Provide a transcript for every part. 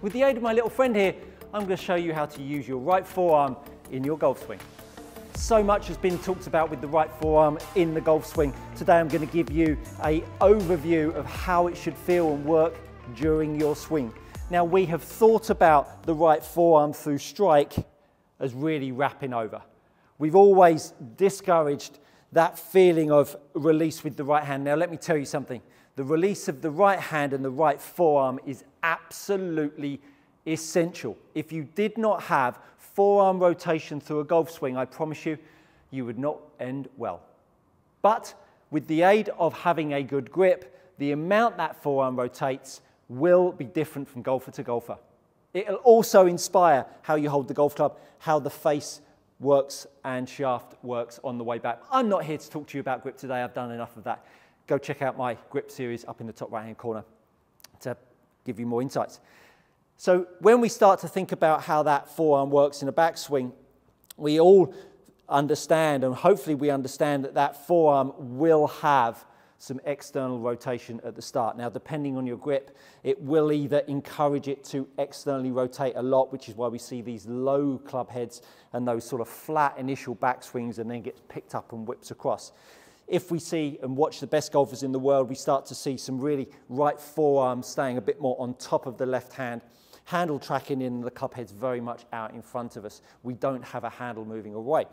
With the aid of my little friend here, I'm going to show you how to use your right forearm in your golf swing. So much has been talked about with the right forearm in the golf swing. Today I'm going to give you an overview of how it should feel and work during your swing. Now, we have thought about the right forearm through strike as really wrapping over. We've always discouraged that feeling of release with the right hand. Now, let me tell you something. The release of the right hand and the right forearm is absolutely essential. If you did not have forearm rotation through a golf swing, I promise you, you would not end well. But with the aid of having a good grip, the amount that forearm rotates will be different from golfer to golfer. It'll also inspire how you hold the golf club, how the face works and shaft works on the way back. I'm not here to talk to you about grip today. I've done enough of that. Go check out my grip series up in the top right-hand corner to give you more insights. So when we start to think about how that forearm works in a backswing, we all understand, and hopefully we understand, that that forearm will have some external rotation at the start. Now, depending on your grip, it will either encourage it to externally rotate a lot, which is why we see these low club heads and those sort of flat initial backswings and then gets picked up and whips across. If we see and watch the best golfers in the world, we start to see some really right forearms staying a bit more on top of the left hand. Handle tracking in, the club head's very much out in front of us. We don't have a handle moving away.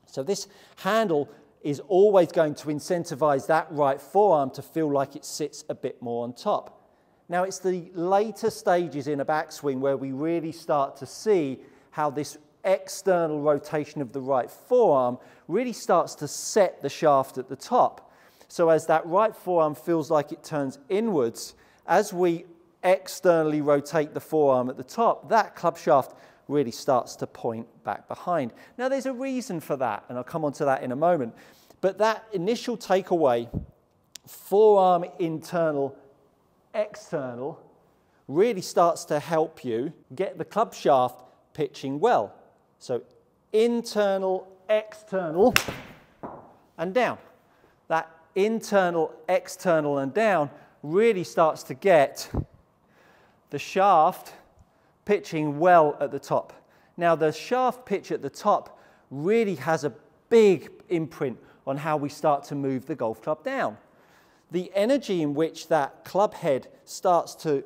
So this handle is always going to incentivize that right forearm to feel like it sits a bit more on top. Now, it's the later stages in a backswing where we really start to see how this external rotation of the right forearm really starts to set the shaft at the top. So as that right forearm feels like it turns inwards, as we externally rotate the forearm at the top, that club shaft really starts to point back behind. Now, there's a reason for that, and I'll come on to that in a moment, but that initial takeaway, forearm internal, external, really starts to help you get the club shaft pitching well. So internal, external, and down. That internal, external, and down really starts to get the shaft pitching well at the top. Now, the shaft pitch at the top really has a big imprint on how we start to move the golf club down. The energy in which that club head starts to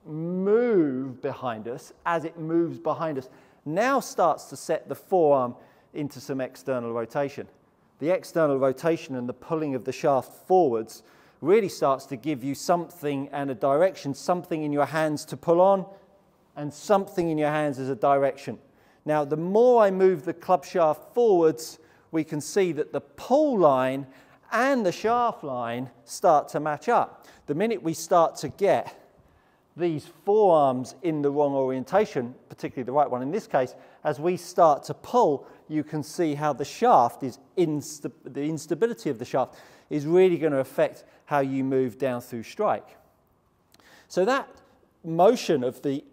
move behind us, as it moves behind us, now starts to set the forearm into some external rotation. The external rotation and the pulling of the shaft forwards really starts to give you something and a direction, something in your hands to pull on and something in your hands as a direction. Now, the more I move the club shaft forwards, we can see that the pull line and the shaft line start to match up. The minute we start to get these forearms in the wrong orientation, particularly the right one in this case, as we start to pull, you can see how the shaft is the instability of the shaft is really going to affect how you move down through strike. So that motion of the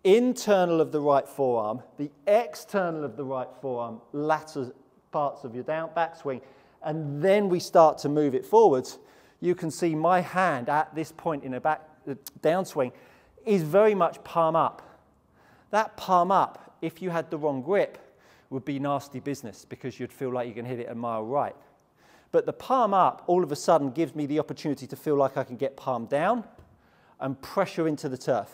internal of the right forearm, the external of the right forearm, latter parts of your backswing, and then we start to move it forwards, you can see my hand at this point in a downswing is very much palm up. That palm up, if you had the wrong grip, would be nasty business because you'd feel like you can hit it a mile right. But the palm up all of a sudden gives me the opportunity to feel like I can get palm down and pressure into the turf.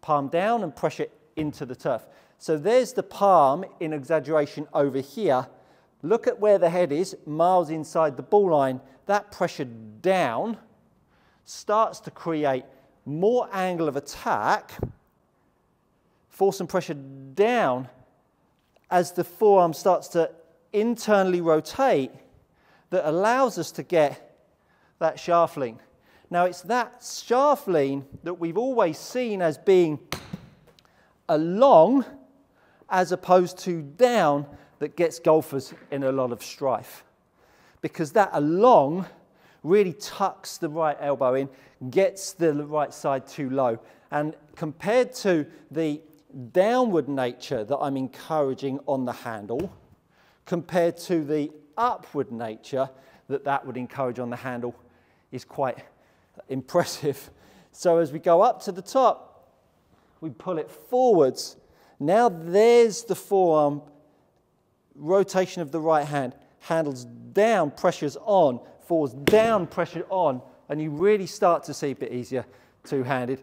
Palm down and pressure into the turf. So there's the palm in exaggeration over here. Look at where the head is, miles inside the ball line. That pressure down starts to create more angle of attack, force and pressure down as the forearm starts to internally rotate, that allows us to get that shaft lean. Now, it's that shaft lean that we've always seen as being along as opposed to down that gets golfers in a lot of strife. Because that along really tucks the right elbow in, gets the right side too low. And compared to the downward nature that I'm encouraging on the handle, compared to the upward nature that would encourage on the handle, is quite impressive. So as we go up to the top, we pull it forwards. Now there's the forearm rotation of the right hand. Handles down, pressure's on, forwards down, pressure on, and you really start to see, a bit easier two-handed,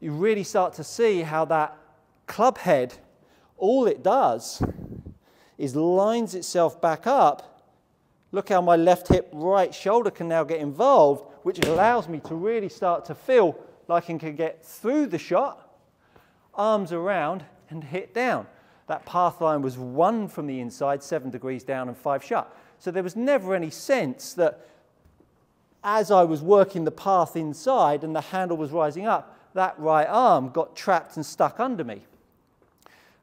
you really start to see how that club head, all it does is lines itself back up. Look how my left hip, right shoulder can now get involved, which allows me to really start to feel like I can get through the shot, arms around and hit down. That path line was 1 from the inside, 7 degrees down and 5 shut. So there was never any sense that as I was working the path inside and the handle was rising up, that right arm got trapped and stuck under me.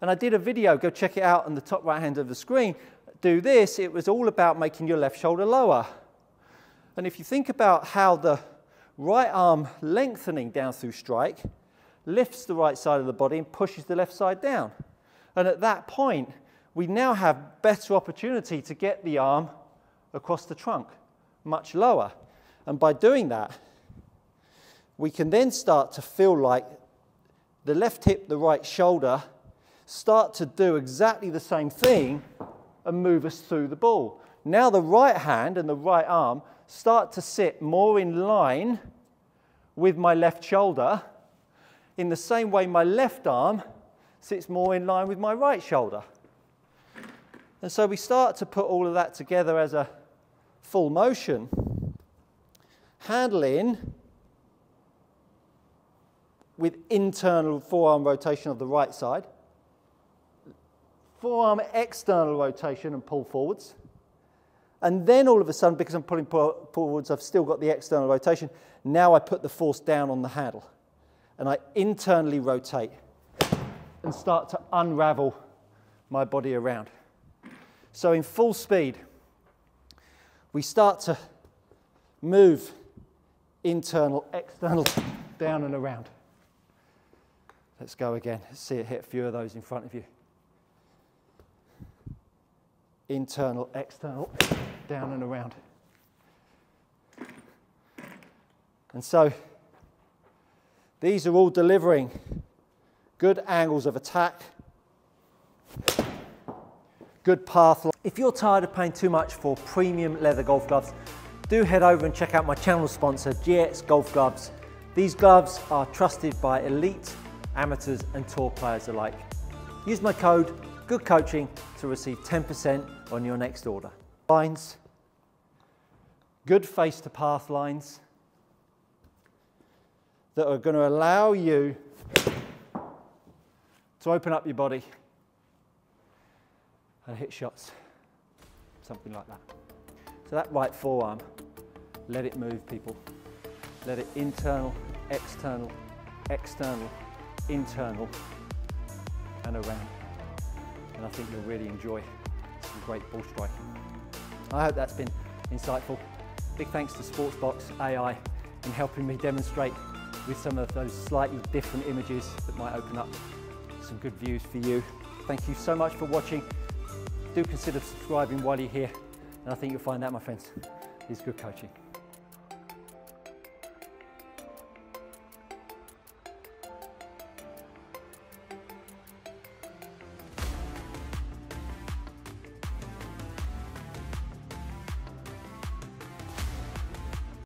And I did a video, go check it out on the top right hand of the screen. Do this, it was all about making your left shoulder lower. And if you think about how the right arm lengthening down through strike lifts the right side of the body and pushes the left side down. And at that point, we now have better opportunity to get the arm across the trunk, much lower. And by doing that, we can then start to feel like the left hip, the right shoulder, start to do exactly the same thing and move us through the ball. Now the right hand and the right arm start to sit more in line with my left shoulder, in the same way my left arm sits more in line with my right shoulder. And so we start to put all of that together as a full motion. Handle in with internal forearm rotation of the right side. Forearm external rotation and pull forwards. And then all of a sudden, because I'm pulling forwards, I've still got the external rotation. Now I put the force down on the handle. And I internally rotate and start to unravel my body around. So in full speed, we start to move internal, external, down and around. Let's go again. Let's see it hit a few of those in front of you. Internal, external, down and around. And so these are all delivering good angles of attack, good path. If you're tired of paying too much for premium leather golf gloves, do head over and check out my channel sponsor, GX Golf Gloves. These gloves are trusted by elite, amateurs and tour players alike. Use my code GOODCOACHING to receive 10% on your next order. Lines, good face to path lines that are going to allow you to open up your body and hit shots, something like that. So that right forearm, let it move, people. Let it internal, external, external, internal, and around. And I think you'll really enjoy some great ball striking. I hope that's been insightful. Big thanks to Sportsbox AI in helping me demonstrate with some of those slightly different images that might open up some good views for you. Thank you so much for watching. Do consider subscribing while you're here, and I think you'll find that, my friends, is good coaching.